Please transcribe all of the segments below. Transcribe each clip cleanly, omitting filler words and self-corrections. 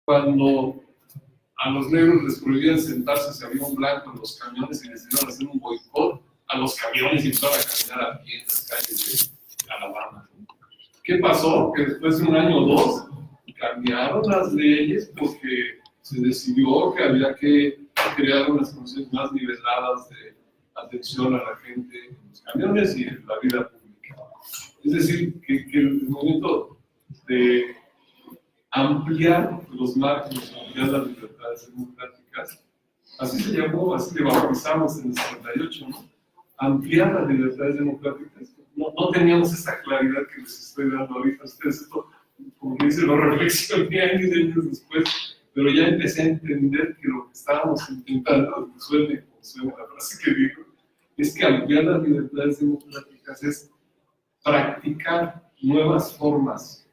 cuando a los negros les prohibían sentarse si había un blanco en los camiones y les iban a hacer un boicot a los camiones y empezaron a caminar a pie en las calles de Alabama. ¿Qué pasó? Que después de un año o dos cambiaron las leyes porque se decidió que había que crear unas condiciones más niveladas de atención a la gente en los camiones y en la vida pública. Es decir, que el momento de ampliar los márgenes, ampliar las libertades democráticas, así se llamó, así le bautizamos en el 78, ¿no? Ampliar las libertades democráticas. No teníamos esa claridad que les estoy dando ahorita a ustedes. Esto, como que dice, lo reflexioné años después, pero ya empecé a entender que lo que estábamos intentando, que suene la frase que digo, es que ampliar las libertades democráticas es practicar nuevas formas,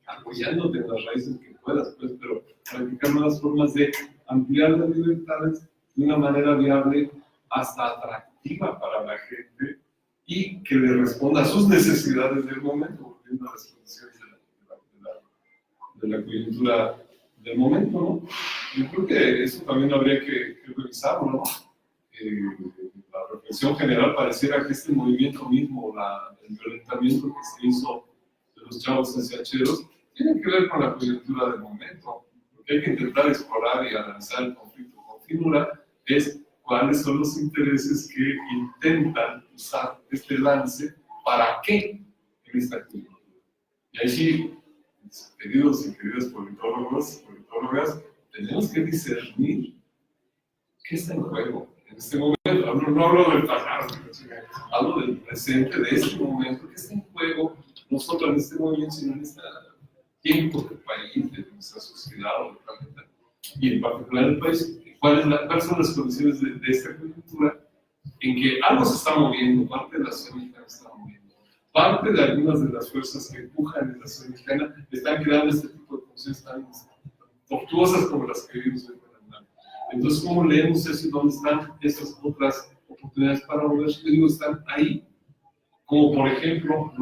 apoyándote en las raíces que puedas, pues, pero practicar nuevas formas de ampliar las libertades de una manera viable hasta atractiva para la gente y que le responda a sus necesidades del momento, volviendo a las condiciones de la coyuntura del momento, ¿no? Yo creo que eso también habría que revisarlo, ¿no? La reflexión general pareciera que este movimiento mismo, el violentamiento que se hizo de los chavos SHeros, tiene que ver con la coyuntura del momento. Lo que hay que intentar explorar y analizar el conflicto con finura es cuáles son los intereses que intentan usar este lance, para qué en esta coyuntura. Y ahí sí, queridos y queridas politólogos, politólogas, tenemos que discernir qué está en juego en este momento. No hablo del pasado, hablo del presente, de este momento, qué está en juego, no solo en este momento, sino en este tiempo del país, de nuestra sociedad o del planeta, y en particular el país. ¿Cuáles son las condiciones de esta coyuntura en que algo se está moviendo, parte de la sociedad mexicana está moviendo, parte de algunas de las fuerzas que empujan en la sociedad mexicana están creando este tipo de condiciones tan tortuosas como las que vivimos en Guatemala? Entonces, ¿cómo leemos eso y dónde están esas otras oportunidades para volver? Yo digo, están ahí, como por ejemplo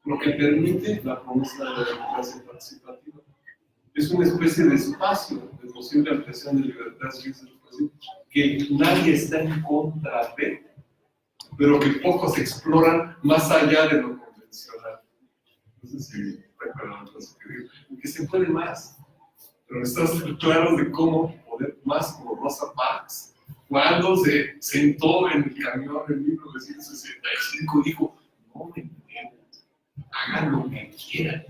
lo que permite la promesa de la democracia participativa. Es una especie de espacio de posible ampliación de libertades que nadie está en contra de, pero que pocos exploran más allá de lo convencional. No sé si recuerdan lo que digo. Que se puede más, pero necesitamos estar claros de cómo poder más, como Rosa Parks, cuando se sentó en el camión en 1965, dijo: no me entienden, hagan lo que quieran.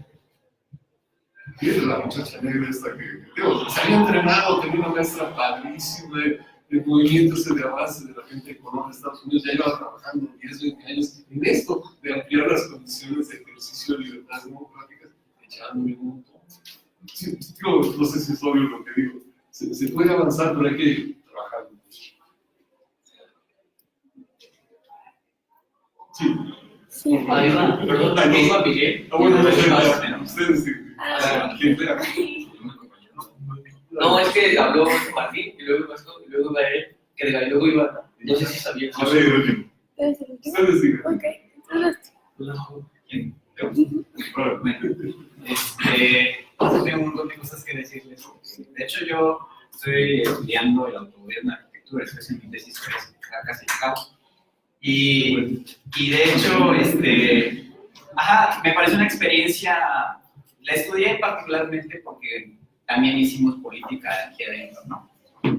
Y es la muchacha negra esta que, digo, se había entrenado, tenía una maestra padrísima de movimientos de avance de la gente económica de Estados Unidos, ya iba trabajando 10, 20 años en esto, de ampliar las condiciones de ejercicio de libertades democráticas, echándole un montón. Sí, no sé si es obvio lo que digo. Se puede avanzar, pero hay que trabajar. Sí. Sí. Perdón, Miguel. Ustedes, no, es que habló Martín y luego pasó, y luego iba él, que de ahí luego iba. No sé si sabía. Ustedes digan. Ok, ¿Quién? Bueno, tengo un montón de cosas que decirles. De hecho, yo estoy estudiando el autogobierno de arquitectura, estoy haciendo mi tesis casi a cabo. Y de hecho, me parece una experiencia, la estudié particularmente porque también hicimos política aquí adentro, ¿no?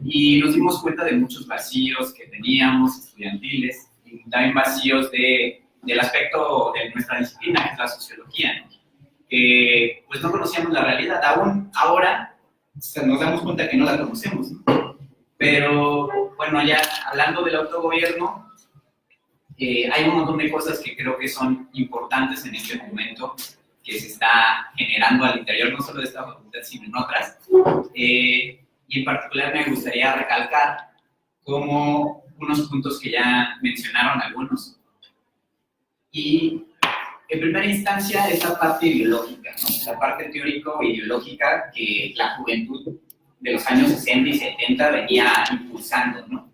Y nos dimos cuenta de muchos vacíos que teníamos estudiantiles, y también vacíos del aspecto de nuestra disciplina, que es la sociología, ¿no? Que pues no conocíamos la realidad. Aún ahora nos damos cuenta que no la conocemos, ¿no? Pero bueno, ya hablando del autogobierno, hay un montón de cosas que creo que son importantes en este momento que se está generando al interior, no solo de esta facultad, sino en otras. Y en particular me gustaría recalcar como unos puntos que ya mencionaron algunos. Y en primera instancia, esta parte ideológica, ¿no? La parte teórico-ideológica que la juventud de los años 60 y 70 venía impulsando, ¿no?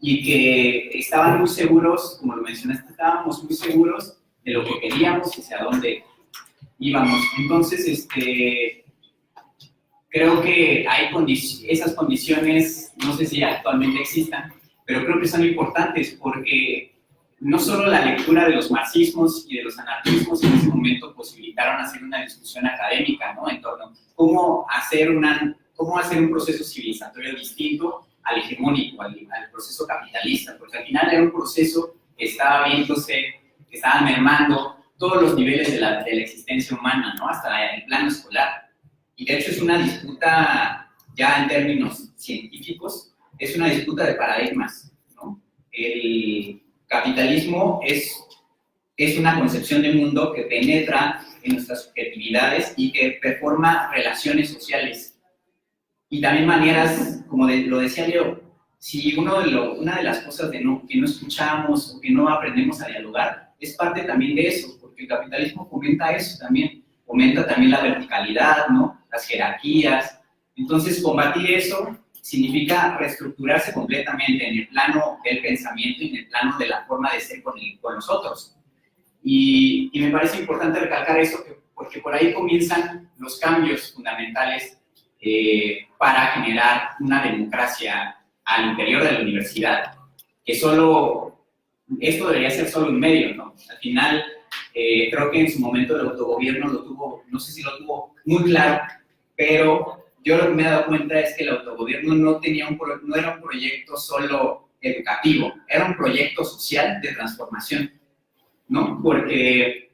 Y que estaban muy seguros, como lo mencionaste, estábamos muy seguros de lo que queríamos y hacia dónde íbamos. Entonces, creo que hay esas condiciones, no sé si actualmente existan, pero creo que son importantes porque no solo la lectura de los marxismos y de los anarquismos en ese momento posibilitaron hacer una discusión académica, ¿no? En torno a cómo hacer un proceso civilizatorio distinto al hegemónico, al proceso capitalista, porque al final era un proceso que estaba viéndose, que estaba mermando todos los niveles de la existencia humana, ¿no? Hasta el plano escolar. Y de hecho es una disputa, ya en términos científicos, es una disputa de paradigmas, ¿no? El capitalismo es una concepción de mundo que penetra en nuestras subjetividades y que performa relaciones sociales. Y también maneras, como lo decía Leo, si una de las cosas que no escuchamos o que no aprendemos a dialogar, es parte también de eso, porque el capitalismo fomenta eso también, fomenta también la verticalidad, ¿no? Las jerarquías. Entonces, combatir eso significa reestructurarse completamente en el plano del pensamiento y en el plano de la forma de ser con los otros. Y me parece importante recalcar eso, porque por ahí comienzan los cambios fundamentales para generar una democracia al interior de la universidad, que esto debería ser solo un medio, ¿no? Al final, creo que en su momento el autogobierno lo tuvo, no sé si lo tuvo muy claro, pero yo lo que me he dado cuenta es que el autogobierno no era un proyecto solo educativo, era un proyecto social de transformación, ¿no? Porque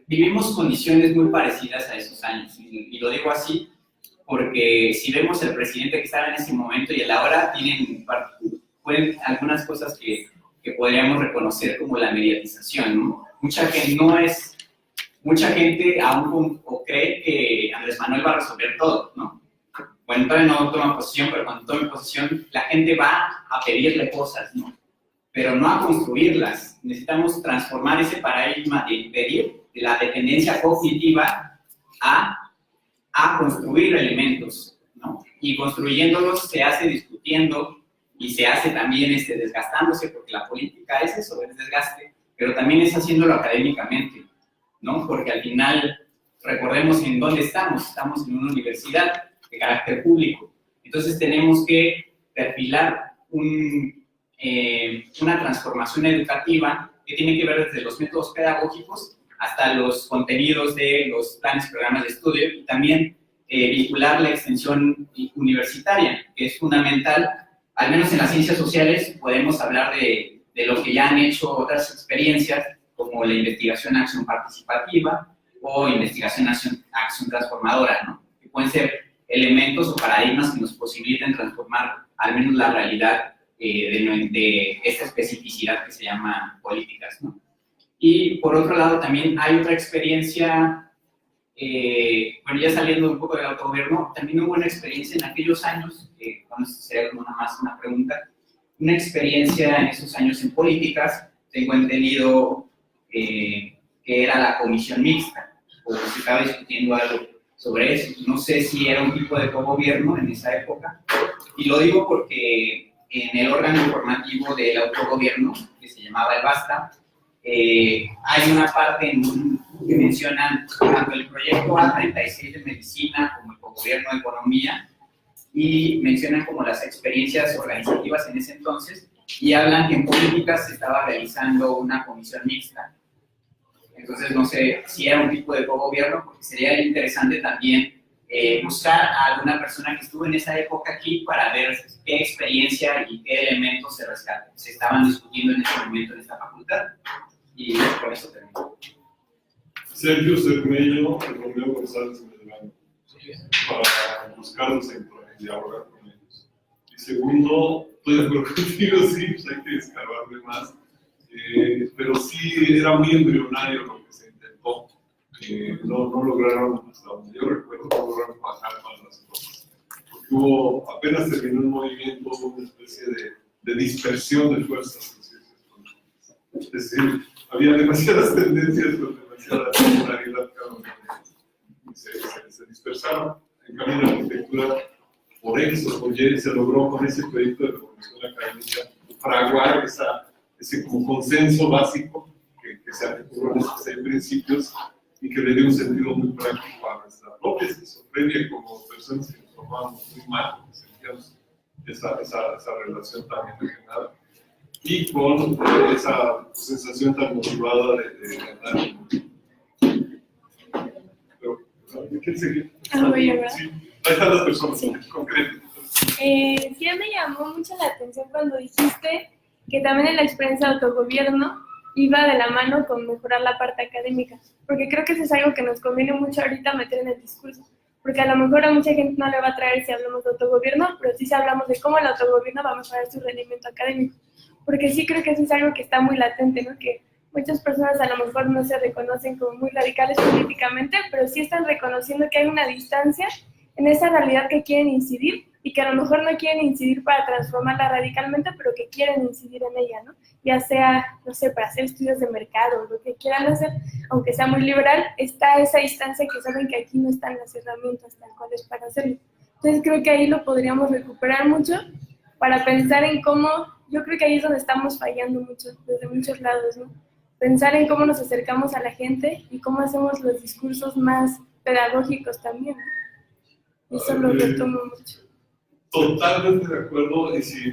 vivimos condiciones muy parecidas a esos años, y lo digo así porque si vemos el presidente que estaba en ese momento y el ahora, pueden algunas cosas que podríamos reconocer como la mediatización, ¿no? Mucha gente aún cree que Andrés Manuel va a resolver todo, ¿no? Bueno, todavía no toma posesión, pero cuando tome posesión, la gente va a pedirle cosas, ¿no? Pero no a construirlas. Necesitamos transformar ese paradigma de pedir, de la dependencia cognitiva, a construir elementos, ¿no? Y construyéndolos se hace discutiendo y se hace también desgastándose, porque la política es eso, es desgaste, pero también es haciéndolo académicamente, ¿no? Porque al final, recordemos en dónde estamos en una universidad de carácter público, entonces tenemos que perfilar una transformación educativa que tiene que ver desde los métodos pedagógicos hasta los contenidos de los planes y programas de estudio, y también vincular la extensión universitaria, que es fundamental. Al menos en las ciencias sociales podemos hablar de lo que ya han hecho otras experiencias, como la investigación-acción participativa o investigación-acción transformadora, ¿no? Que pueden ser elementos o paradigmas que nos posibiliten transformar al menos la realidad de esta especificidad que se llama políticas, ¿no? Y por otro lado también hay otra experiencia, bueno, ya saliendo un poco del autogobierno, también hubo una experiencia en aquellos años, bueno, sería como nada más una pregunta, una experiencia en esos años en políticas. Tengo entendido que era la comisión mixta, o se estaba discutiendo algo sobre eso. No sé si era un tipo de cogobierno en esa época, y lo digo porque en el órgano informativo del autogobierno, que se llamaba el BASTA, hay una parte que mencionan tanto el proyecto A36 de medicina como el cogobierno de economía, y mencionan como las experiencias organizativas en ese entonces, y hablan que en políticas se estaba realizando una comisión mixta. Entonces no sé si era un tipo de cogobierno, porque sería interesante también buscar a alguna persona que estuvo en esa época aquí para ver qué experiencia y qué elementos se estaban discutiendo en ese momento en esta facultad. Y por eso termino. Sergio Cermello, Romeo González Medrano, para buscarlos en dialogar con ellos. Y segundo, estoy de acuerdo contigo, sí, pues hay que escarbarle más, pero sí era muy embrionario lo que se intentó. No lograron, hasta donde yo recuerdo, no lograron bajar más las cosas. Porque apenas terminó un movimiento, una especie de dispersión de fuerzas. Es decir, había demasiadas tendencias con demasiada popularidad cada una de ellas. Se dispersaron. En cambio, la arquitectura, por X o por Y, se logró con ese proyecto de revolución académica fraguar ese como consenso básico que se articuló en esos 6 principios y que le dio un sentido muy práctico a nuestra propia esquizofrenia como personas que nos formábamos muy mal, que sentíamos esa relación tan enajenada, y con esa sensación tan motivada de ganar. Pero, ¿quién seguir? Voy a ver. Sí, ahí están las personas, Sí. concretas. Sí, me llamó mucho la atención cuando dijiste que también en la experiencia de autogobierno iba de la mano con mejorar la parte académica, porque creo que eso es algo que nos conviene mucho ahorita meter en el discurso, porque a lo mejor a mucha gente no le va a traer si hablamos de autogobierno, pero sí si hablamos de cómo el autogobierno va a mejorar su rendimiento académico, porque sí creo que eso es algo que está muy latente, ¿no? Que muchas personas a lo mejor no se reconocen como muy radicales políticamente, pero sí están reconociendo que hay una distancia en esa realidad que quieren incidir y que a lo mejor no quieren incidir para transformarla radicalmente, pero que quieren incidir en ella, ¿no? Ya sea, no sé, para hacer estudios de mercado, lo que quieran hacer, aunque sea muy liberal, está esa distancia que saben que aquí no están las herramientas tal cuales para hacerlo. Entonces creo que ahí lo podríamos recuperar mucho para pensar en cómo, yo creo que ahí es donde estamos fallando mucho, desde muchos lados, ¿no? Pensar en cómo nos acercamos a la gente y cómo hacemos los discursos más pedagógicos también, ¿no? Eso lo retomo mucho. Totalmente de acuerdo, y si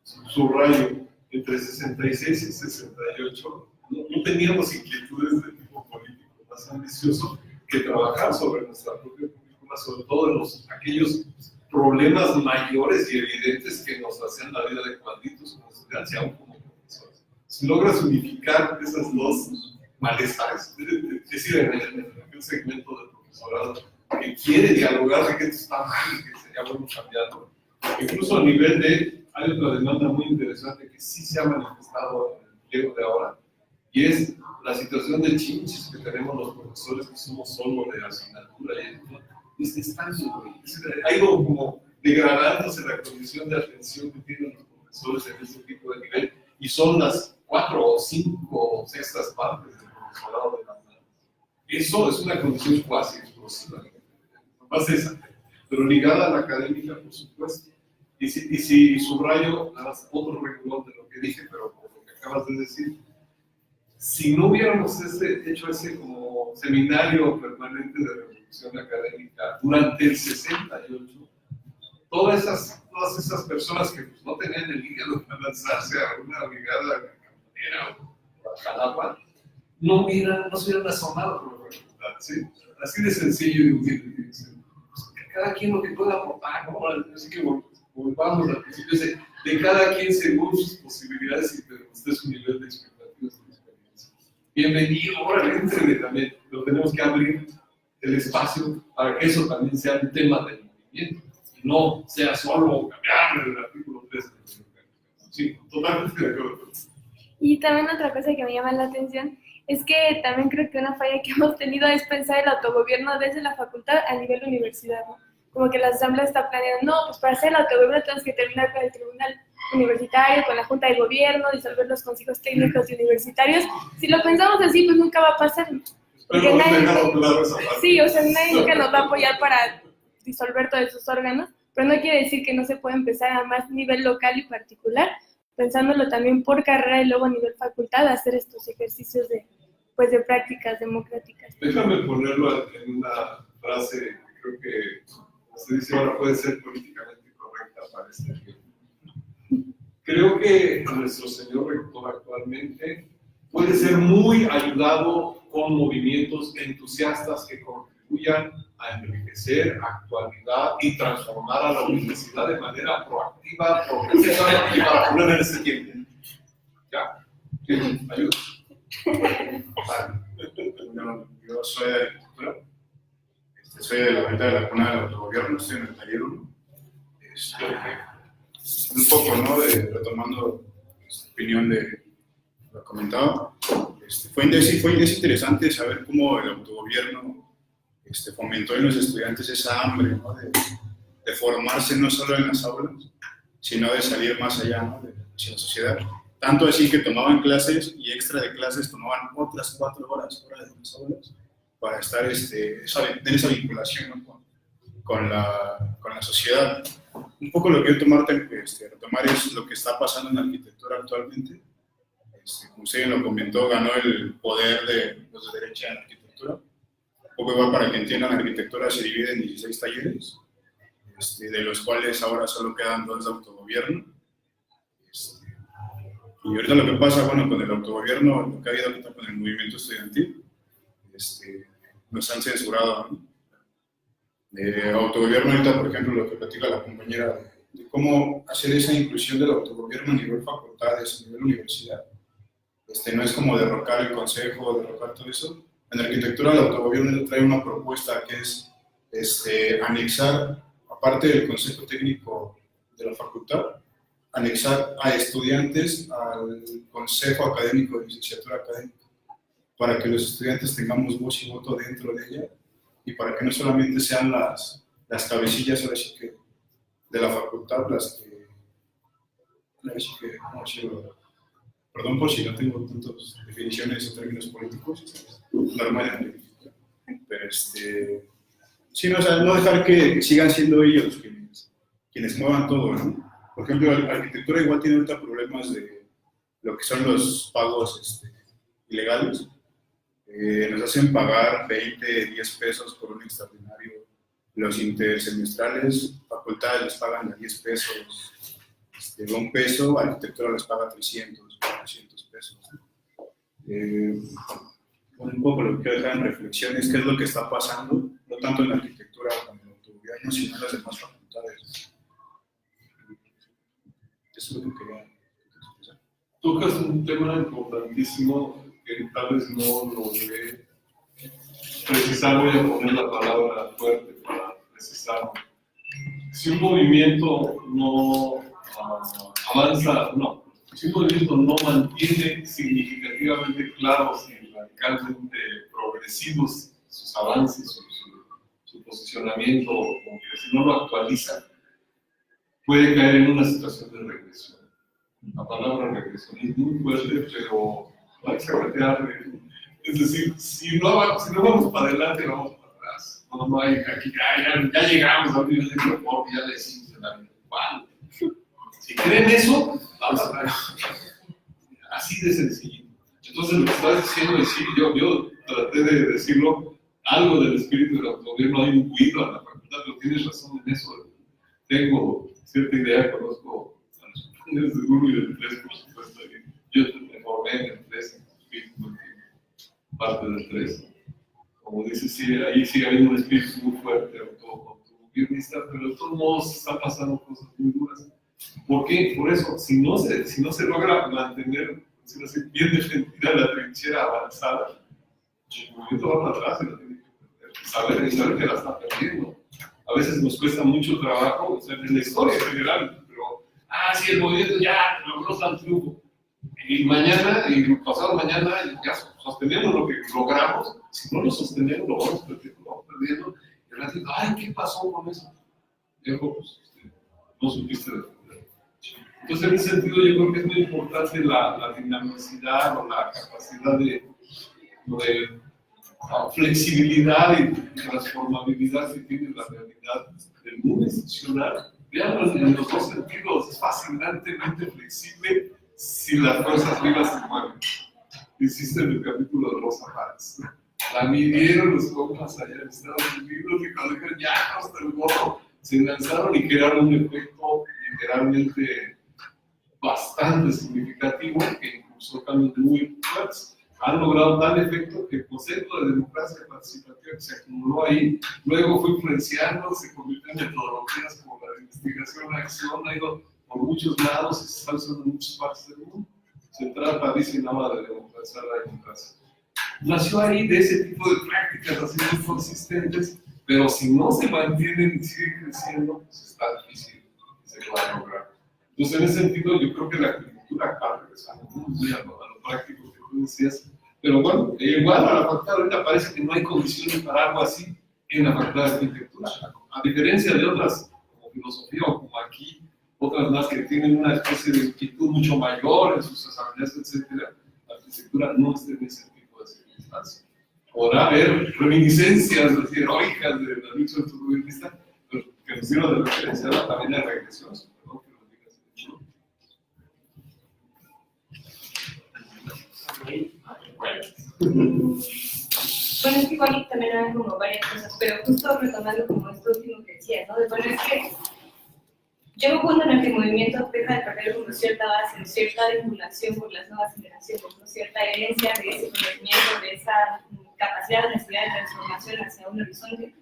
subrayo, entre 66 y 68 no teníamos inquietudes de tipo político más ambicioso que trabajar sobre nuestra propia currícula, sobre todo en aquellos problemas mayores y evidentes que nos hacían la vida de cuadritos como estudiantes y aún como profesores. Si logras unificar esas dos malestares, es decir, en el segmento del profesorado que quiere dialogar de que esto está mal y que sería bueno cambiarlo. Incluso a nivel hay otra demanda muy interesante que sí se ha manifestado en el pliego de ahora, y es la situación de chinches que tenemos los profesores que somos solo de asignatura. Ha ido como degradándose la condición de atención que tienen los profesores en ese tipo de nivel, y son las 4 o 5 o 6 partes del profesorado de la UNAM. Eso es una condición cuasi explosiva. Más esa, pero ligada a la académica, por supuesto. Y si subrayo otro renglón de lo que dije, pero por lo que acabas de decir, si no hubiéramos hecho ese como seminario permanente de revolución académica durante el 68, todas esas personas que pues, no tenían el hígado para lanzarse a una brigada campanera o a Jalapa, no se hubieran asomado por la facultad, ¿sí? Así de sencillo y humilde. Cada quien lo que pueda aportar, ¿no? Así que volvamos al principio de cada quien según sus posibilidades y de su nivel de expectativas y de experiencia. Bienvenido, órale, entre también, pero tenemos que abrir el espacio para que eso también sea un tema del movimiento, y no sea solo cambiar el artículo 3 del movimiento. Sí, totalmente de acuerdo. Y también otra cosa que me llama la atención es que también creo que una falla que hemos tenido es pensar el autogobierno desde la facultad a nivel universidad, ¿no? Como que la asamblea está planeando, no, pues para hacer el autogobierno tenemos que terminar con el tribunal universitario, con la junta de gobierno, disolver los consejos técnicos y universitarios. Si lo pensamos así, pues nunca va a pasar. Porque sí, o sea, nadie nunca nos va a apoyar para disolver todos esos órganos, pero no quiere decir que no se puede empezar a más nivel local y particular, pensándolo también por carrera y luego a nivel facultad, hacer estos ejercicios de prácticas democráticas. Déjame ponerlo en una frase que creo que, como se dice ahora, puede ser políticamente correcta para este tiempo. Creo que nuestro señor rector actualmente puede ser muy ayudado con movimientos entusiastas que contribuyan a enriquecer, actualidad y transformar a la universidad de manera proactiva, progresiva y para poner en ese tiempo. ¿Ya? ¿Quién ayuda? Bueno, yo soy de agricultura, soy de la venta de la cuna del autogobierno, estoy en el taller 1. Un poco, ¿no? Retomando esta opinión de lo comentado, es interesante saber cómo el autogobierno fomentó en los estudiantes esa hambre, ¿no? de formarse no solo en las aulas, sino de salir más allá, ¿no? hacia la sociedad. Tanto así que tomaban clases y extra de clases tomaban otras 4 horas fuera de las aulas para estar en esa vinculación, ¿no? con la sociedad. Un poco lo que quiero retomar es lo que está pasando en la arquitectura actualmente. Como usted lo comentó, ganó el poder de los de derecha en la arquitectura. poco igual para que entiendan, arquitectura se divide en 16 talleres, de los cuales ahora solo quedan 2 de autogobierno. Y ahorita lo que pasa, bueno, con el autogobierno, lo que ha habido ahorita con el movimiento estudiantil, nos han censurado, ¿no? Autogobierno ahorita, por ejemplo, lo que platica la compañera, de cómo hacer esa inclusión del autogobierno a nivel facultades, a nivel universidad. No es como derrocar el consejo, derrocar todo eso. En arquitectura el autogobierno trae una propuesta que es anexar, aparte del consejo técnico de la facultad, anexar a estudiantes al consejo académico de licenciatura académica, para que los estudiantes tengamos voz y voto dentro de ella, y para que no solamente sean las cabecillas ahora sí que de la facultad las que ¿cómo decirlo? Perdón por si no tengo tantas definiciones o términos políticos, normal, pero sí, no, o sea, no dejar que sigan siendo ellos quienes muevan todo, ¿no? Por ejemplo, la arquitectura igual tiene ahorita problemas de lo que son los pagos ilegales. Nos hacen pagar 20, 10 pesos por un extraordinario. Los intersemestrales, facultades les pagan a 10 pesos, 1 peso, arquitectura les paga 300, 400 pesos. Un poco lo que quiero dejar en reflexión es qué es lo que está pasando, no tanto en la arquitectura como en el autogobierno, sino en las demás facultades. Eso es lo que quería expresar. Tocas un tema importantísimo que tal vez no lo debe precisar, voy a poner la palabra fuerte para precisarlo. Si un movimiento no avanza, no, si un movimiento no mantiene significativamente claros y radicalmente progresivos sus avances, su posicionamiento, o que si no lo actualiza, puede caer en una situación de regresión. La palabra regresión es muy fuerte, pero hay que saber. Es decir, si no vamos para adelante, vamos para atrás. No hay aquí, ya llegamos a un nivel de confort, ya le decimos en la vida. Wow. Si creen eso, vamos a ver. Así de sencillo. Entonces, lo que estás diciendo es, sí, yo traté de decirlo, algo del espíritu del autogobierno hay incluido a la facultad, pero tienes razón en eso. Tengo cierta idea, conozco a los compañeros del 1 y del 3, por supuesto. Yo me formé en el 3, parte del 3. Como dices, sí, ahí sigue habiendo un espíritu muy fuerte, autogobernista, pero de todos modos están pasando cosas muy duras. ¿Por qué? Por eso, si no se logra mantener bien defendida la trinchera avanzada, el movimiento va para atrás y la tiene que perder. Saber que la está perdiendo. A veces nos cuesta mucho trabajo, o sea, en la historia en general, pero, sí, el movimiento ya logró tal triunfo. Y mañana, y pasado mañana, ya sostenemos lo que logramos. Si no lo sostenemos, lo vamos perdiendo. Y el ratito, ¿qué pasó con eso? Digo, pues, no supiste defender. Entonces, en ese sentido, yo creo que es muy importante la dinamicidad o la capacidad de flexibilidad y transformabilidad que tiene la realidad del mundo institucional. Veanlo en los dos sentidos, es fascinantemente flexible si las fuerzas vivas se mueven. Hiciste en el capítulo de Rosa Parks. La midieron los compas allá en Estados Unidos y cuando dijeron ya hasta el gorro, se lanzaron y crearon un efecto literalmente bastante significativo que impulsó cambios muy fuertes. Han logrado tal efecto que el concepto de democracia participativa que se acumuló ahí, luego fue influenciando, se convirtió en metodologías como la de investigación, acción, ha ido por muchos lados y se está usando en muchas partes del mundo. Se trata, dice Nama, de democratizar la democracia. Nació ahí de ese tipo de prácticas así muy consistentes, pero si no se mantienen y siguen creciendo, pues está difícil que se pueda lograr. Entonces, en ese sentido, yo creo que la arquitectura acá, regresando muy a lo práctico que tú decías, pero bueno, igual a la facultad ahorita parece que no hay condiciones para algo así en la facultad de arquitectura, a diferencia de otras, como filosofía o como aquí, otras más que tienen una especie de inquietud mucho mayor en sus habilidades, etc. La arquitectura no está en ese tipo de circunstancias. Podrá haber reminiscencias así, heroicas de la lucha autogobernista, pero que nos sirva de referencia, ¿no? También hay regresiones. Perdón que lo digas mucho. Bueno. Bueno, es que igual también eran como varias cosas, pero justo retomando como esto último que decías, ¿no? De, bueno, es que llega un punto en el que el movimiento deja de perder como cierta base, cierta vinculación con las nuevas generaciones, ¿no? Cierta herencia de ese conocimiento, de esa capacidad, necesidad de transformación hacia un horizonte.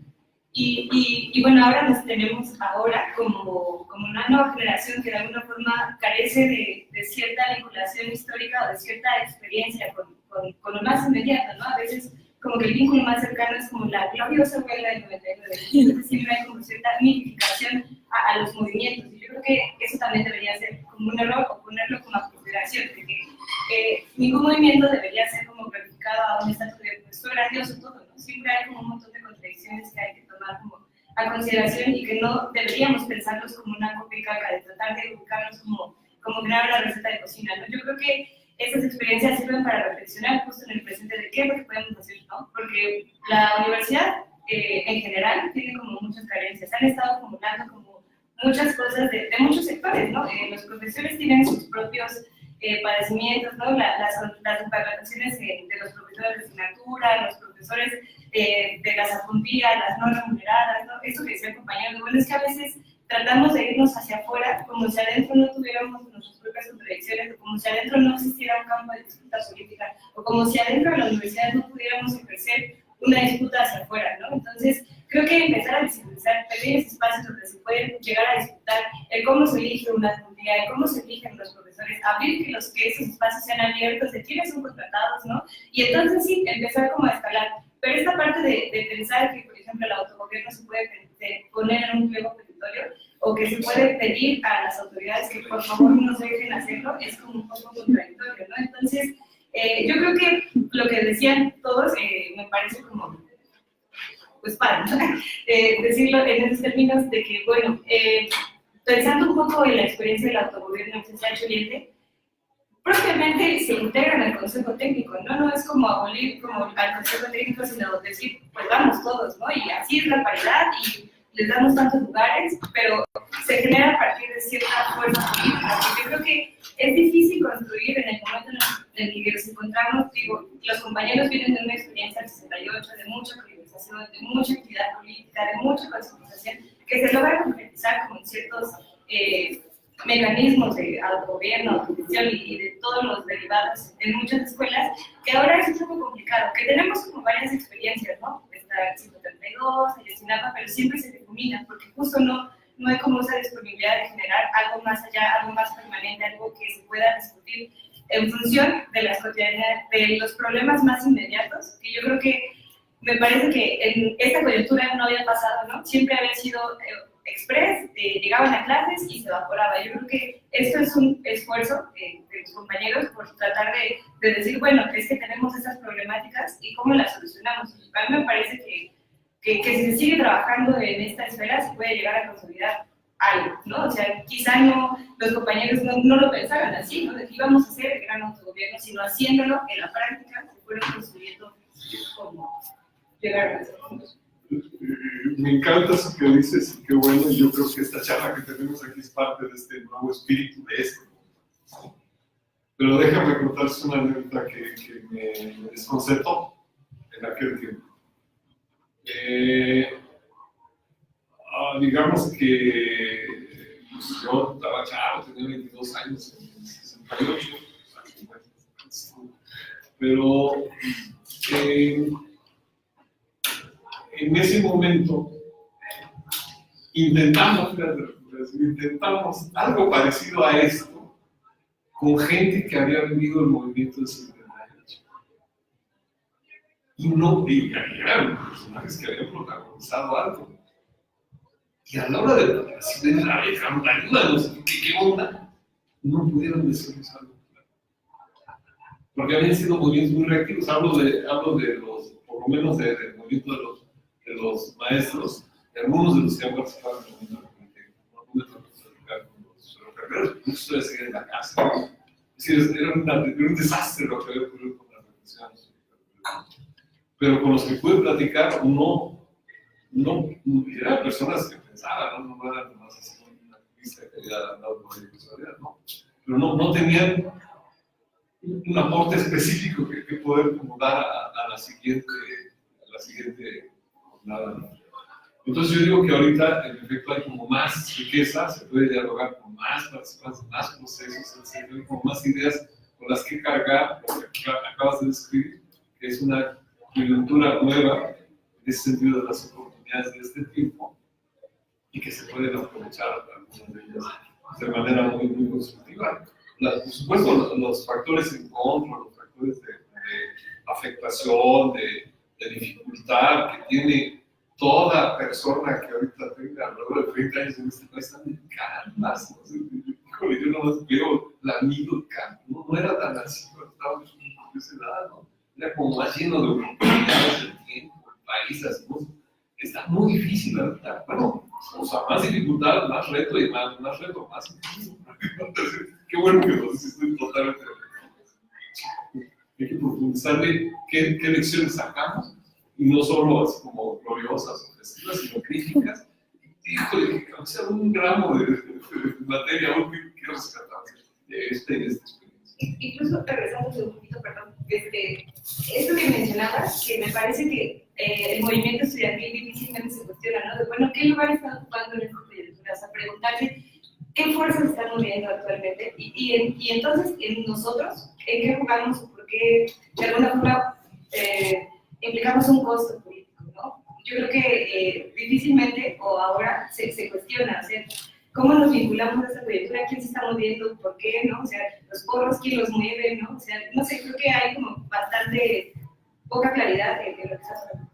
Y bueno, ahora nos tenemos ahora como una nueva generación que de alguna forma carece de cierta vinculación histórica o de cierta experiencia con lo más inmediato, ¿no? A veces como que el vínculo más cercano es como la gloriosa huelga del 99, entonces siempre hay como cierta mitificación a los movimientos, y yo creo que eso también debería ser como un error o ponerlo como a consideración, de que ningún movimiento debería ser como verificado a un estatus de pues fue grandioso todo, ¿no? Siempre hay como un montón de contradicciones que hay que tomar como a consideración y que no deberíamos pensarlos como una copia y calca, de tratar de ubicarlos como crear una receta de cocina, ¿no? Yo creo que esas experiencias sirven para reflexionar justo en el presente de qué es lo que podemos hacer, ¿no? Porque la universidad en general tiene como muchas carencias, han estado acumulando como muchas cosas de muchos sectores, ¿no? Los profesores tienen sus propios padecimientos, ¿no? Las supervaloraciones de los profesores de asignatura, los profesores de las apuntías, las no remuneradas, ¿no? Eso que decía el compañero, bueno, es que a veces tratamos de irnos hacia afuera como si adentro no tuviéramos nuestras propias contradicciones, o como si adentro no existiera un campo de disputa política, o como si adentro de la universidad no pudiéramos ejercer una disputa hacia afuera, ¿no? Entonces, creo que empezar a visibilizar pequeños espacios donde se puede llegar a disputar el cómo se elige una asamblea, el cómo se eligen los profesores, abrir que esos espacios sean abiertos, de quiénes son contratados, ¿no? Y entonces sí, empezar como a escalar. Pero esta parte de pensar que, por ejemplo, el autogobierno se puede poner en un pliego petitorio, o que se puede pedir a las autoridades que por favor no nos dejen hacerlo, es como un poco contradictorio, ¿no? Entonces, yo creo que lo que decían todos me parece como, pues para decirlo en esos términos de que, bueno, pensando un poco en la experiencia del autogobierno en CCH Oriente, propiamente se integran al Consejo Técnico, ¿no? No es como abolir como al Consejo Técnico, sino decir, pues vamos todos, ¿no? Y así es la paridad y les damos tantos lugares, pero se genera a partir de cierta fuerza política. Yo creo que es difícil construir en el momento en el que nos encontramos, digo, los compañeros vienen de una experiencia del 68, de mucha priorización, de mucha actividad política, de mucha concientización, que se logra concretizar como en ciertos mecanismos de autogobierno, autogestión y de todos los derivados en muchas escuelas, que ahora es un poco complicado, que tenemos como varias experiencias, ¿no? Está el 132, Ayotzinapa, pero siempre se difumina, porque justo no hay como esa disponibilidad de generar algo más allá, algo más permanente, algo que se pueda discutir en función de las cotidianas, de los problemas más inmediatos, que yo creo que me parece que en esta coyuntura no había pasado, ¿no? Siempre había sido express, llegaban a clases y se evaporaba. Yo creo que esto es un esfuerzo de los compañeros por tratar de decir, bueno, es que tenemos estas problemáticas y cómo las solucionamos. A mí me parece que si se sigue trabajando en esta esfera se puede llegar a consolidar algo, ¿no? O sea, quizá no, los compañeros no lo pensaban así, ¿no? De que íbamos a hacer el gran autogobierno, sino haciéndolo en la práctica, se fueron construyendo como llegar a hacer. Me encanta eso que dices, y qué bueno, y yo creo que esta charla que tenemos aquí es parte de este nuevo espíritu de esto. Pero déjame contarles una anécdota que me desconcertó en aquel tiempo. Digamos que pues, yo estaba chavo, tenía 22 años en el 68, pero en ese momento intentamos algo parecido a esto con gente que había vivido el movimiento del 78. Y no eran personajes que habían protagonizado algo. Y a la hora de recibir la ayuda, no sé qué onda, no pudieron decirles algo. Porque habían sido movimientos muy reactivos. Hablo de los, por lo menos del movimiento de los maestros, de algunos de los que han participado en el movimiento del con los ferrocarrileros, muchos todavía seguían en la casa. Es decir, era un desastre lo que había ocurrido con la revolución. Pero con los que pude platicar, no eran personas que pensaban, no eran nomás así una activista que había dado por la no. Pero no tenían un aporte específico que poder como dar a la siguiente la siguiente jornada, ¿no? Entonces yo digo que ahorita en efecto hay como más riqueza, se puede dialogar con más participantes, más procesos, hay como más ideas con las que cargar lo que acabas de describir, que es una coyuntura nueva en ese sentido de las oportunidades de este tiempo y que se pueden aprovechar algunas de ellas de manera muy constructiva. Por supuesto, los factores en contra, los factores de afectación, de dificultad que tiene toda persona que ahorita tenga alrededor de 30 años en este país están en calmas. ¿No? Híjole, yo nomás veo la middle camp, no era tan así cuando estábamos en esa edad, ¿no? Era como más lleno de oportunidades del tiempo, el país, las cosas. Está muy difícil ahorita. Bueno, o sea, más dificultad, más reto y más reto, más difícil. Qué bueno que lo dices, estoy totalmente de acuerdo. Hay que profundizar de qué lecciones sacamos, y no solo así como gloriosas o festivas, sino críticas. Híjole, que sea un gramo de materia aún que rescatar de esta experiencia. Incluso regresando un poquito, perdón, esto que mencionabas, que me parece que el movimiento estudiantil difícilmente se cuestiona, ¿no? De, bueno, ¿qué lugar está ocupando en esta coyuntura? O sea, preguntarse qué fuerzas están moviendo actualmente y entonces en nosotros, ¿en qué jugamos o por qué de alguna forma implicamos un costo político, ¿no? Yo creo que difícilmente o ahora se cuestiona, o sea, ¿cómo nos vinculamos a esta coyuntura? ¿Quién se está moviendo? ¿Por qué? ¿No? O sea, los porros, ¿quién los mueve? ¿No? O sea, no sé, creo que hay como bastante poca claridad de lo que está pasando.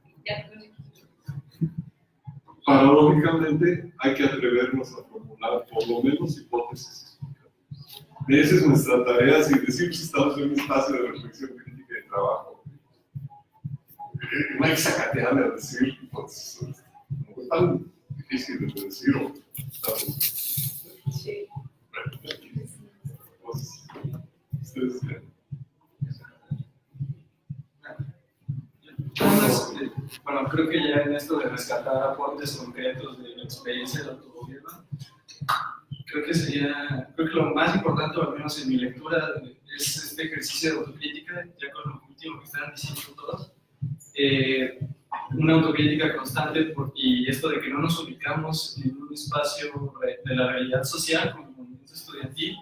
Paradójicamente, hay que atrevernos a formular por lo menos hipótesis. Esa es nuestra tarea, si decimos que estamos en un espacio de reflexión crítica y de trabajo. No hay que sacatearle a decir hipótesis. No es tan difícil de decir o estamos. Sí. Pues, ustedes vean. Bueno, creo que ya en esto de rescatar aportes concretos de la experiencia del autogobierno, creo que lo más importante, o al menos en mi lectura, es este ejercicio de autocrítica, ya con lo último que están diciendo todos, una autocrítica constante y esto de que no nos ubicamos en un espacio de la realidad social como el movimiento estudiantil,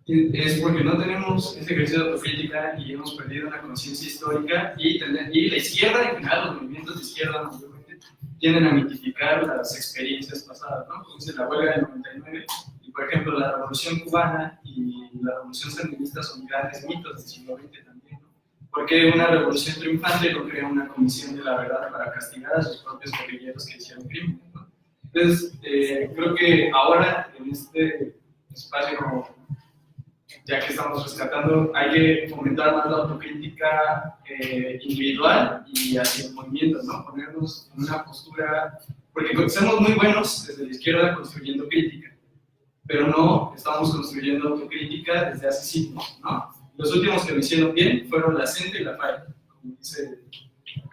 es porque no tenemos ese ejercicio de autocrítica y hemos perdido una conciencia histórica y la izquierda, en general, los movimientos de izquierda mayormente, tienden a mitificar las experiencias pasadas, ¿no? Entonces, la huelga del 99 y, por ejemplo, la revolución cubana y la revolución sandinista son grandes mitos del siglo XX también, ¿no? Porque una revolución triunfante no crea una comisión de la verdad para castigar a sus propios guerrilleros que hicieron crímenes, ¿no? Entonces, creo que ahora, en este espacio como ya que estamos rescatando, hay que fomentar más la autocrítica individual y hacia el movimiento, ¿no? Ponernos en una postura, porque somos muy buenos desde la izquierda construyendo crítica, pero no estamos construyendo autocrítica desde hace siglos, ¿no? Los últimos que lo hicieron bien fueron la CENTE y la FAI, como dice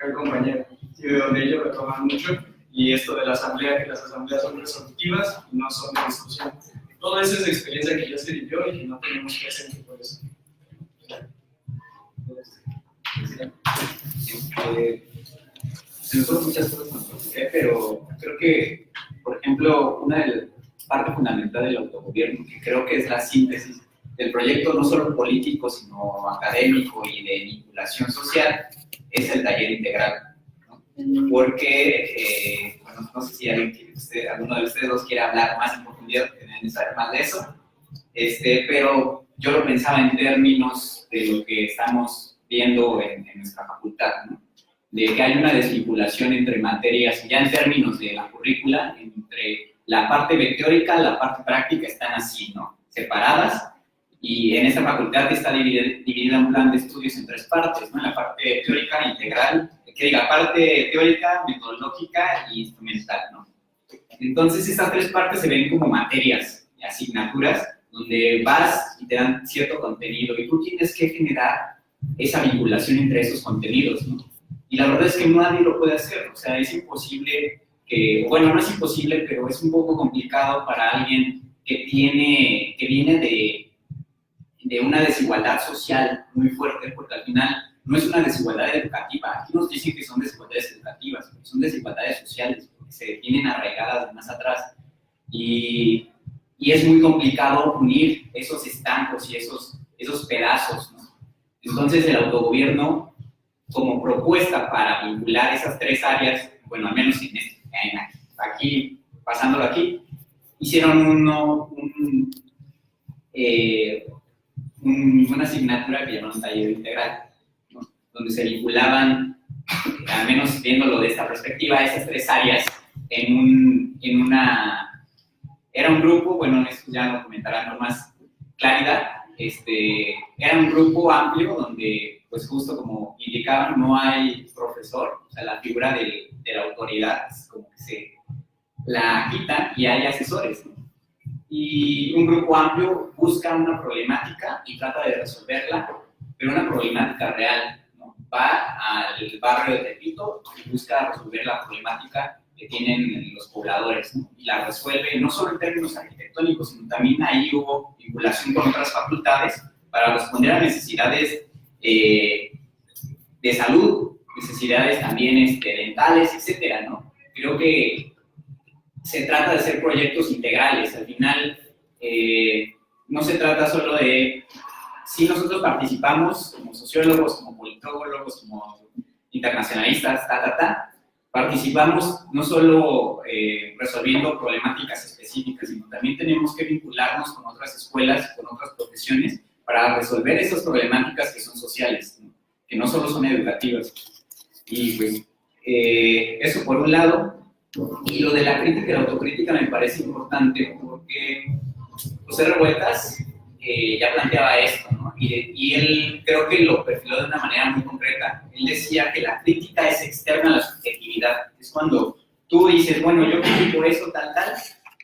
el compañero, y de donde ellos retoman mucho, y esto de la asamblea, que las asambleas son resolutivas y no son de discusión. Toda esa es experiencia que ya se vivió y que no tenemos presente por eso. Se me fueron muchas cosas, pero creo que, por ejemplo, una parte fundamental del autogobierno, que creo que es la síntesis del proyecto no solo político, sino académico y de vinculación social, es el taller integral, ¿no? Porque, bueno, no sé si alguno de ustedes dos quiere hablar más en profundidad, porque deben saber más de eso, pero yo lo pensaba en términos de lo que estamos viendo en nuestra facultad, ¿no? De que hay una desvinculación entre materias, ya en términos de la currícula, entre la parte teórica y la parte práctica están así, ¿no? Separadas, y en esta facultad está dividida un plan de estudios en tres partes, ¿no? La parte teórica, integral, que diga, parte teórica, metodológica y instrumental, ¿no? Entonces, estas tres partes se ven como materias y asignaturas donde vas y te dan cierto contenido y tú tienes que generar esa vinculación entre esos contenidos, ¿no? Y la verdad es que nadie lo puede hacer, o sea, es imposible bueno, no es imposible, pero es un poco complicado para alguien que viene de una desigualdad social muy fuerte, porque al final no es una desigualdad educativa. Aquí nos dicen que son desigualdades educativas, pero son desigualdades sociales, porque se tienen arraigadas de más atrás. Y es muy complicado unir esos estancos y esos pedazos, ¿no? Entonces, el autogobierno, como propuesta para vincular esas tres áreas, bueno, al menos aquí, pasándolo aquí, hicieron una asignatura que llamaron taller integral, ¿no? Donde se vinculaban, al menos viéndolo de esta perspectiva, esas tres áreas era un grupo, bueno, esto ya lo comentarán con más claridad, era un grupo amplio donde, pues justo como indicaban, no hay profesor, o sea, la figura de la autoridad es como que se la quitan y hay asesores, ¿no? Y un grupo amplio busca una problemática y trata de resolverla, pero una problemática real, ¿no? Va al barrio de Tepito y busca resolver la problemática que tienen los pobladores, ¿no? Y la resuelve no solo en términos arquitectónicos, sino también ahí hubo vinculación con otras facultades para responder a necesidades de salud, necesidades también dentales, etcétera, ¿no? Creo que se trata de hacer proyectos integrales. Al final, no se trata solo de si nosotros participamos como sociólogos, como politólogos, como internacionalistas, participamos no solo resolviendo problemáticas específicas, sino también tenemos que vincularnos con otras escuelas, con otras profesiones, para resolver esas problemáticas que son sociales, ¿no? Que no solo son educativas. Y pues, eso por un lado. Y lo de la crítica y la autocrítica me parece importante porque José Revueltas ya planteaba esto, ¿no? Y él creo que lo perfiló de una manera muy concreta. Él decía que la crítica es externa a la subjetividad. Es cuando tú dices, bueno, yo critico eso, tal,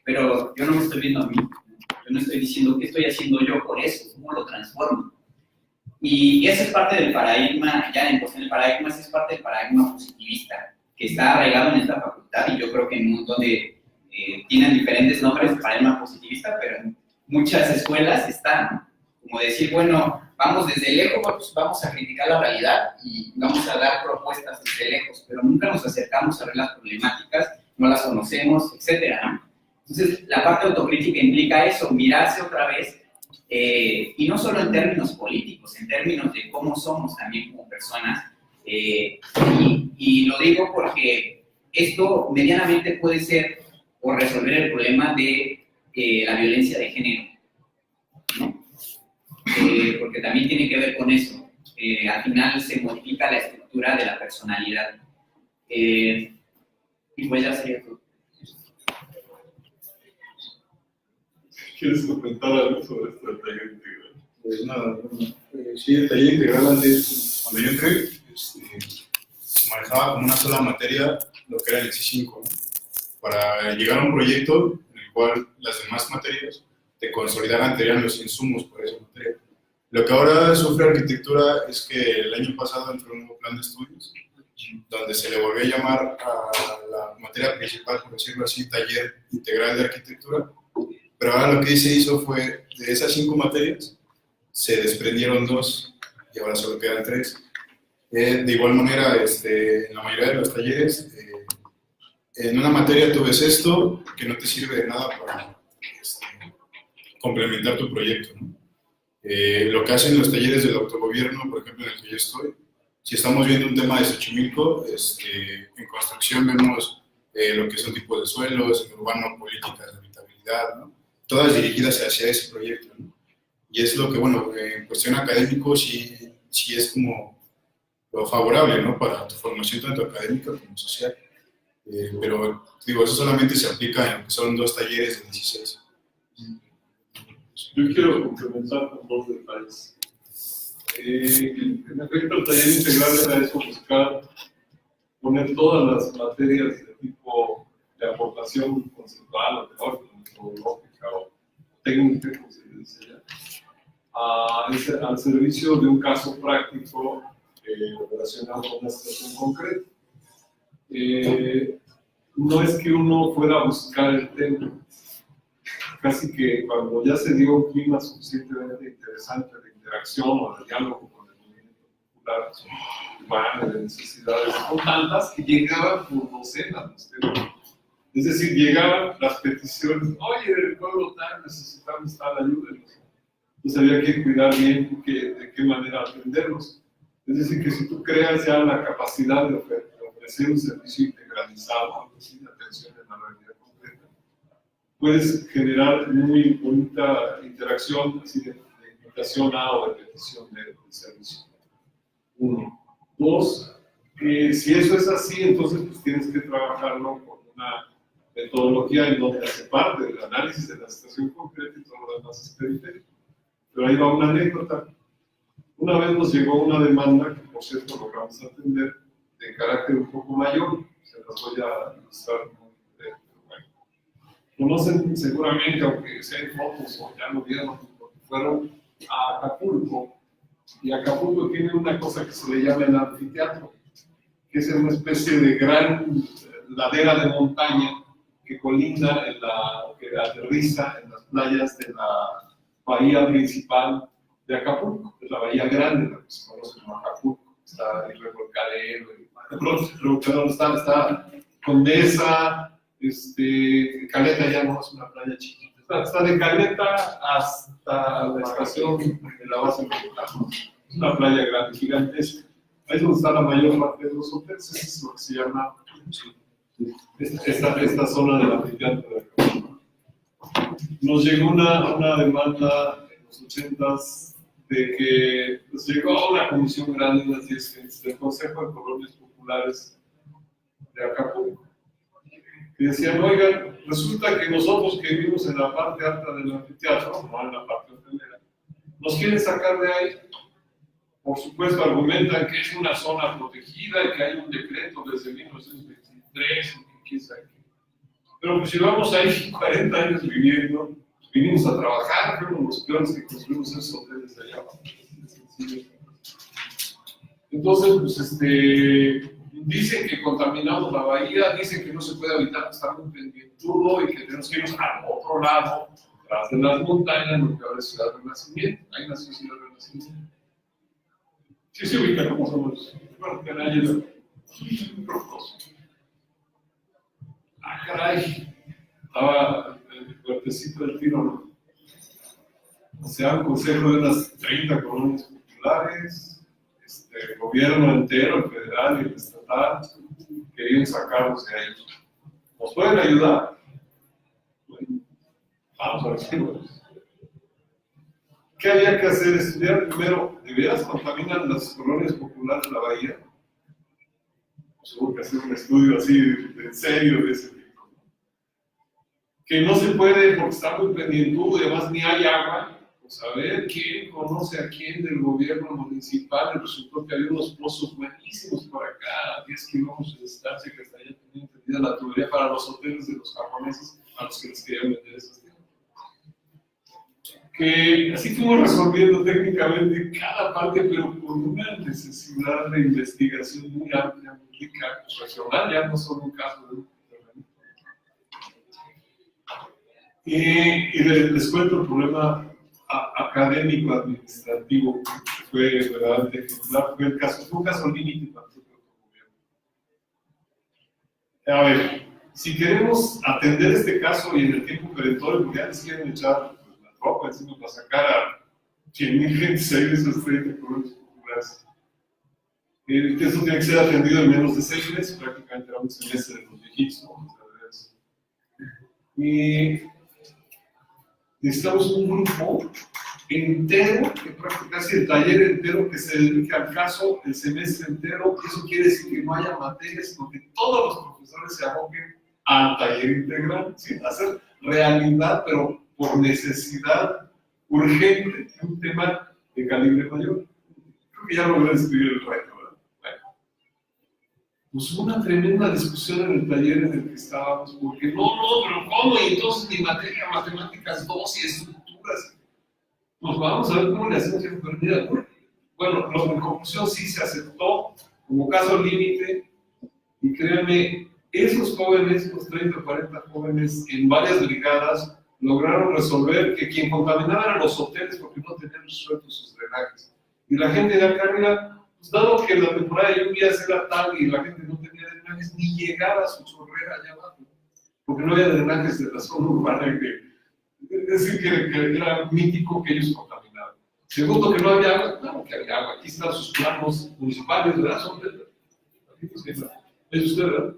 pero yo no me estoy viendo a mí. Yo no estoy diciendo qué estoy haciendo yo por eso, cómo lo transformo. Y eso es parte del paradigma, ya en cuestión del paradigma, eso es parte del paradigma positivista, que está arraigado en esta facultad, y yo creo que en un montón de tienen diferentes nombres de paradigma positivista, pero en muchas escuelas están, como decir, bueno, vamos desde lejos, pues vamos a criticar la realidad y vamos a dar propuestas desde lejos, pero nunca nos acercamos a ver las problemáticas, no las conocemos, etcétera, ¿no? Entonces, la parte autocrítica implica eso, mirarse otra vez, y no solo en términos políticos, en términos de cómo somos también como personas. Y lo digo porque esto medianamente puede ser o resolver el problema de la violencia de género, ¿no? Porque también tiene que ver con eso. Al final se modifica la estructura de la personalidad. Y pues ya sería todo. ¿Quieres comentar algo sobre este taller integral? Pues nada, sí, el taller integral antes, cuando yo entré, se manejaba como una sola materia lo que era el EXI 5, ¿no? Para llegar a un proyecto en el cual las demás materias te consolidaran, te dieran los insumos para esa materia. Lo que ahora sufre arquitectura es que el año pasado entró un nuevo plan de estudios, donde se le volvió a llamar a la materia principal, por decirlo así, taller integral de arquitectura, pero ahora lo que se hizo fue, de esas 5 materias, se desprendieron 2 y ahora solo quedan 3. De igual manera, en la mayoría de los talleres, en una materia tú ves esto, que no te sirve de nada para complementar tu proyecto, ¿no? Lo que hacen los talleres del autogobierno, por ejemplo, en el que yo estoy, si estamos viendo un tema de Xochimilco, en construcción vemos lo que son tipos de suelos, en urbano, políticas de habitabilidad, ¿no? Todas dirigidas hacia ese proyecto, ¿no? Y es lo que, bueno, en cuestión académico sí es como lo favorable, ¿no? Para tu formación tanto académica como social. Pero, digo, eso solamente se aplica en que son 2 talleres de 16. Yo quiero complementar con 2 detalles. En efecto, el taller integral era eso, buscar poner todas las materias de tipo de aportación conceptual, o teórica, metodológica o técnica, como se dice ya, al servicio de un caso práctico relacionado con una situación concreta. No es que uno fuera a buscar el tema, casi que cuando ya se dio un clima suficientemente interesante de interacción o de diálogo con el movimiento alimentar humanas, de necesidades, son tantas que llegaban por docenas de ustedes. Es decir, llegaban las peticiones, oye, el pueblo tal, necesitamos tal, ayúdenos. Entonces había que cuidar bien de qué manera atenderlos. Es decir, que si tú creas ya la capacidad de ofrecer un servicio integralizado, sin atención en la realidad concreta, puedes generar muy bonita interacción, así de invitación a o de petición de servicio. Uno. Dos, si eso es así, entonces pues tienes que trabajarlo con una metodología en donde hace parte del análisis de la situación concreta y todo lo demás es periférico. Pero ahí va una anécdota. Una vez nos llegó una demanda, que por cierto logramos atender, de carácter un poco mayor, se las voy a ilustrar muy breve. Bueno, conocen seguramente, aunque sean fotos o ya lo vieron, porque fueron a Acapulco, y Acapulco tiene una cosa que se le llama el anfiteatro, que es una especie de gran ladera de montaña que colinda que aterriza en las playas de la bahía principal de Acapulco, de la bahía grande, la que se conoce como Acapulco. Está el Revolcadero, está Condesa, Caleta ya no es una playa chiquita, está de Caleta hasta la estación de la base militar. Es una playa grande, gigantesca. Ahí es donde está la mayor parte de los hoteles, eso es lo que se llama esta zona del anfiteatro de Acapulco. Nos llegó una demanda en los 80s de que nos llegó una comisión grande del Consejo de Colonias Populares de Acapulco, que decían, oigan, resulta que nosotros que vivimos en la parte alta del anfiteatro, no en la parte hotelera, nos quieren sacar de ahí. Por supuesto, argumentan que es una zona protegida y que hay un decreto desde 1923, y que quién sabe qué. Pero pues llevamos ahí 40 años viviendo, vinimos a trabajar, fuimos los peores que construimos esos hoteles de allá abajo. Entonces, pues dicen que contaminamos la bahía, dicen que no se puede habitar, que está muy pendientudo y que tenemos que irnos al otro lado, tras de las montañas, lo que ahora es Ciudad Renacimiento. Ahí nació Ciudad Renacimiento. Sí se ubica como somos. Bueno, que nadie lo rocoso. Ah, caray. Estaba el fuertecito del tiro, ¿no? O sea, un consejo de unas 30 colonias populares, el gobierno entero, el federal y el estatal, querían sacarlos de ahí. ¿Nos pueden ayudar? Bueno, vamos a ver. ¿Qué había que hacer? Estudiar primero, ¿de veras contaminan las colonias populares de la bahía? Pues hubo que hacer un estudio así, en serio, de ese tipo. Que no se puede porque está muy pendientudo y además ni hay agua. Pues a ver quién conoce a quién del gobierno municipal. Y resultó que había unos pozos buenísimos por acá, a 10 kilómetros de distancia, que hasta allá tenía entendida la tubería para los hoteles de los japoneses a los que les querían vender esas tierras. Que así fuimos resolviendo técnicamente cada parte, pero con una necesidad de investigación muy amplia, muy rica, regional, ya no solo un caso de un terreno. Y les cuento el problema académico, administrativo, que fue verdaderamente ejemplar, fue un caso límite para el gobierno. A ver, si queremos atender este caso y en el tiempo perentorio, porque ya les quieren echar ropa encima para sacar a 100,000 gentes ahí de esos 30 colonias populares. Eso tiene que ser atendido en menos de 6 meses, prácticamente era un semestre de los viejitos, ¿no? Y necesitamos un grupo entero, que casi el taller entero que se dedique al caso, el semestre entero. Eso quiere decir que no haya materias, sino que todos los profesores se aboquen al taller integral, ¿sí? Hacer realidad, pero por necesidad urgente, un tema de calibre mayor. Creo que ya logré describir el reto, ¿verdad? Bueno. Pues hubo una tremenda discusión en el taller en el que estábamos, porque no, pero ¿cómo? Y entonces mi materia, matemáticas 2 y estructuras. Pues vamos a ver cómo le hacemos enfermedad. Bueno, en conclusión sí se aceptó como caso límite, y créanme, esos jóvenes, los 30 o 40 jóvenes en varias brigadas, lograron resolver que quien contaminaba eran los hoteles porque no tenían resueltos sus drenajes. Y la gente de acá arriba, Pues dado que la temporada de lluvias era tal y la gente no tenía drenajes, ni llegaba a su chorrera allá abajo, porque no había drenajes de la zona urbana, es decir, que era mítico que ellos contaminaban. Segundo, que no había agua, claro que había agua, aquí están sus planos municipales, ¿verdad? Son de... ¿Es usted, verdad?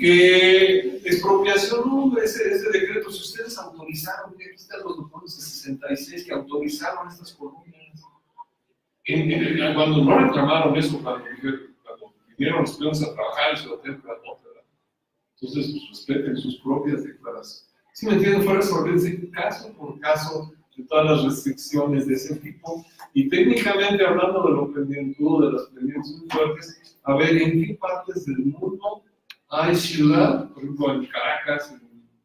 Que expropiación, no, ese decreto, si ustedes autorizaron, aquí están los documentos de 66 que autorizaron estas colonias. Cuando no reclamaron eso, cuando vinieron los peones a trabajar en su hotel, ¿verdad? Entonces, pues, respeten sus propias declaraciones. Si me entienden, fue resolverse caso por caso de todas las restricciones de ese tipo. Y técnicamente hablando de lo pendientudo, de las pendientes muy fuertes, a ver en qué partes del mundo hay ciudad, por ejemplo en Caracas, en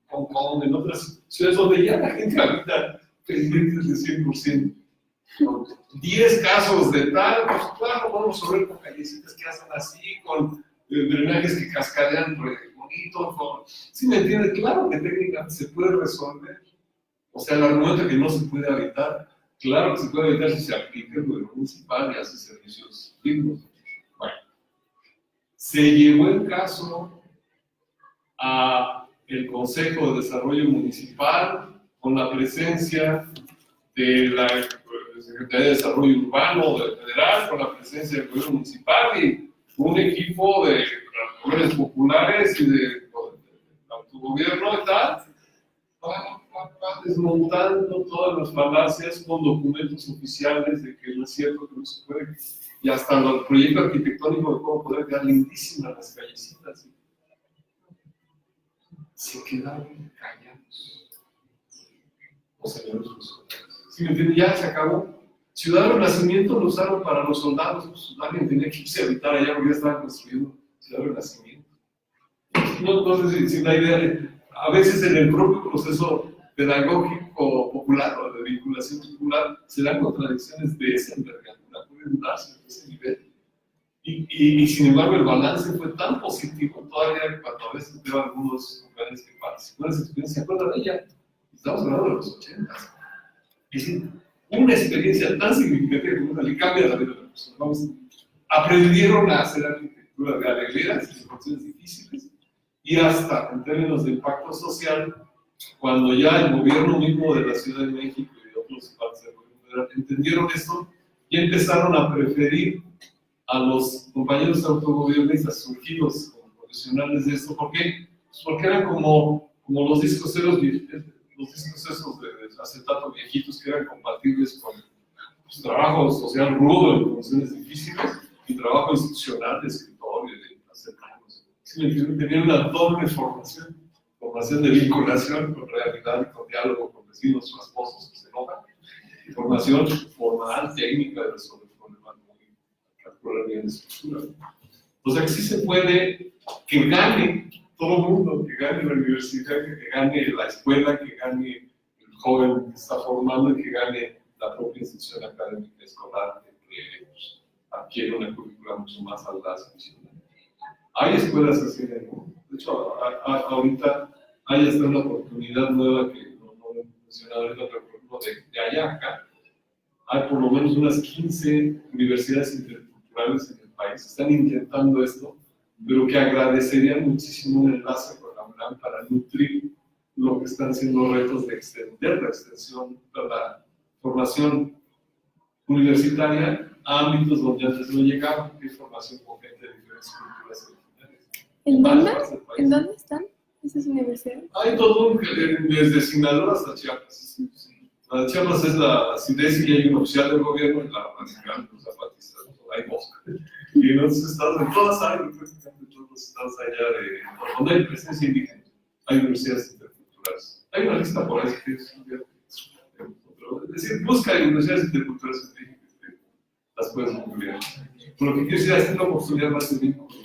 Hong Kong, en otras ciudades donde ya la gente habita pendientes de 100%. 10 casos de tal, pues claro, vamos a ver con callecitas que hacen así, con drenajes que cascadean bonito, con... ¿Sí me entiende? Claro que técnicamente se puede resolver. O sea, el argumento de que no se puede habitar, claro que se puede habitar si se aplica el gobierno municipal y hace servicios dignos. Bueno, se llevó el caso a el Consejo de Desarrollo Municipal con la presencia de la Secretaría de Desarrollo Urbano del Federal, con la presencia del gobierno municipal y un equipo de gobiernos populares y de autogobierno y tal, desmontando todas las falacias con documentos oficiales de que no es cierto, que no se puede, y hasta el proyecto arquitectónico de cómo poder quedar lindísimas las callecitas. Se quedaron callados los señores funcionarios. ¿Sí me entienden? Ya se acabó. Ciudad del Renacimiento lo usaron para los soldados, pues alguien tenía que irse a habitar allá porque ya estaban construyendo Ciudad del Renacimiento. No sé si la idea de, a veces en el propio proceso pedagógico popular o de vinculación popular se dan contradicciones de esa envergadura, pueden darse de ese nivel. Y sin embargo el balance fue tan positivo todavía cuando a veces veo a algunos lugares que participan en esa experiencia, ¿se acuerdan de ella? Estamos hablando de los 80. Es decir, una experiencia tan significativa como le cambia la vida de las personas. Aprendieron a hacer arquitectura de alegreras en situaciones difíciles y hasta en términos de impacto social, cuando ya el gobierno mismo de la Ciudad de México y de otras partes del gobierno federal entendieron esto y empezaron a preferir a los compañeros autogobiernistas surgidos como profesionales de esto. ¿Por qué? Pues porque eran como los discos esos de acetato viejitos que eran compatibles con pues, trabajo social rudo en condiciones difíciles y trabajo institucional de escritorio, de acetatos. ¿Sí me entienden? Tenían una doble formación de vinculación con realidad y con diálogo con vecinos o esposos que se enojan, y formación formal, técnica de resolver problemas muy calcular bien de estructura. Entonces aquí sí se puede que gane todo el mundo, que gane la universidad, que gane la escuela, que gane el joven que está formando y que gane la propia institución académica escolar que pues, adquiere una currícula mucho más audaz y visionaria. Hay escuelas así en el mundo. De hecho, ahorita hay hasta una oportunidad nueva que no he mencionado ahorita, pero por ejemplo de allá acá, hay por lo menos unas 15 universidades interculturales en el país. Están intentando esto, pero que agradecerían muchísimo un enlace con la UNAM para nutrir lo que están siendo retos de extender la extensión de la formación universitaria a ámbitos donde antes no llegaba, que es formación con gente de diferentes culturas originarias. ¿En dónde están esas universidades? Hay todo desde Sinaloa hasta Chiapas. La de Chiapas es la CIDES y hay un oficial del gobierno y la radical, los zapatistas, hay dos. Y en otros estados, en todas hay, prácticamente todos los estados allá donde hay presencia indígena, hay universidades interculturales. Hay una lista por ahí que es decir, busca universidades interculturales en México, las puedes googlear. Por lo que quiero decir, es una oportunidad más de vínculo.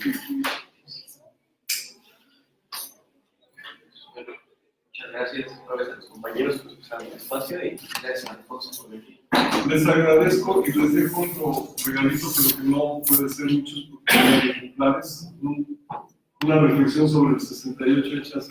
Muchas gracias a los compañeros que usaron el espacio y gracias a Alfonso por venir. Les agradezco y les dejo otro regalito, pero que no puede ser muchos porque son ejemplares. Una reflexión sobre el 68 hechas